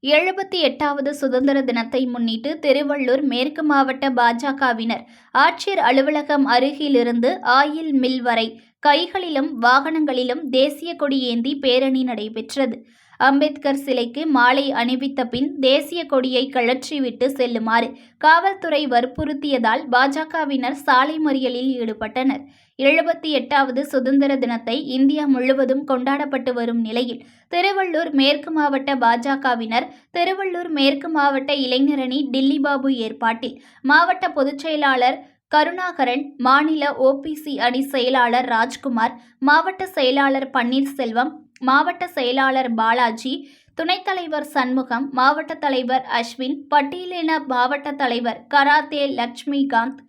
78வது சுதந்திர தினத்தை முன்னிட்டு திருவள்ளூர் மேற்கு மாவட்ட பாஜகவினர் ஆட்சியர் அலுவலகம் அருகிலிருந்து ஆயில் மில் வரை கைகளிலும் வாகனங்களிலும் தேசிய கொடி ஏந்தி பேரணி நடைபெற்றது. அம்பேத்கர் சிலைக்கு மாலை அணிவித்த பின் தேசிய கொடியை கழற்றிவிட்டு செல்லுமாறு காவல்துறை வற்புறுத்தியதால் பாஜகவினர் சாலை மறியலில் ஈடுபட்டனர். 78வது சுதந்திர தினத்தை இந்தியா முழுவதும் கொண்டாடப்பட்டு வரும் நிலையில் திருவள்ளூர் மேற்கு மாவட்ட பாஜகவினர் திருவள்ளூர் மேற்கு மாவட்ட இளைஞரணி டில்லி பாபு ஏற்பாட்டில் மாவட்ட பொதுச் செயலாளர் கருணாகரன், மாநில ஓபிசி அணி செயலாளர் ராஜ்குமார், மாவட்ட செயலாளர் பன்னீர்செல்வம், மாவட்ட செயலாளர் பாலாஜி, துணைத் தலைவர் சண்முகம், மாவட்ட தலைவர் அஸ்வின், பட்டியலின மாவட்ட தலைவர் கராத்தே லட்சுமிகாந்த்,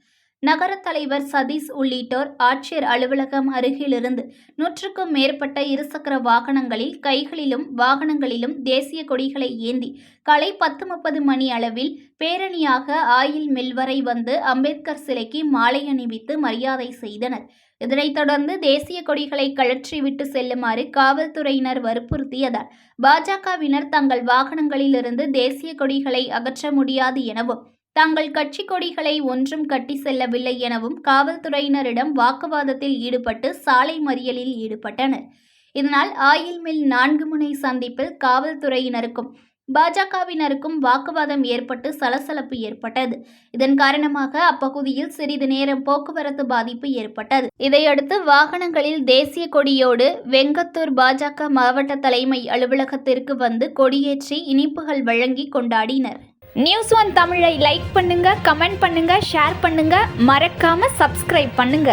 நகர தலைவர் சதீஷ் உள்ளிட்டோர் ஆட்சியர் அலுவலகம் அருகிலிருந்து 100க்கும் மேற்பட்ட இருசக்கர வாகனங்களில் கைகளிலும் வாகனங்களிலும் தேசிய கொடிகளை ஏந்தி காலை 10:30 மணி அளவில் பேரணியாக ஆயில் மில் வரை வந்து அம்பேத்கர் சிலைக்கு மாலை அணிவித்து மரியாதை செய்தனர். இதனைத் தொடர்ந்து தேசிய கொடிகளை கழற்றிவிட்டு செல்லுமாறு காவல்துறையினர் வற்புறுத்தியதால் பாஜகவினர் தங்கள் வாகனங்களிலிருந்து தேசிய கொடிகளை அகற்ற முடியாது எனவும் தங்கள் கட்சி கொடிகளை ஒன்றும் கட்டி செல்லவில்லை எனவும் காவல்துறையினரிடம் வாக்குவாதத்தில் ஈடுபட்டு சாலை மறியலில் ஈடுபட்டனர். இதனால் ஆயில் மில் 4 முனை சந்திப்பில் காவல்துறையினருக்கும் பாஜகவினருக்கும் வாக்குவாதம் ஏற்பட்டு சலசலப்பு ஏற்பட்டது. இதன் காரணமாக அப்பகுதியில் சிறிது நேரம் போக்குவரத்து பாதிப்பு ஏற்பட்டது. இதையடுத்து வாகனங்களில் தேசிய கொடியோடு வெங்கத்தூர் பாஜக மாவட்ட தலைமை அலுவலகத்திற்கு வந்து கொடியேற்றி இனிப்புகள் வழங்கி கொண்டாடினர். News1 தமிழை லைக் பண்ணுங்க, கமெண்ட் பண்ணுங்க, ஷேர் பண்ணுங்க, மறக்காம சப்ஸ்கிரைப் பண்ணுங்க.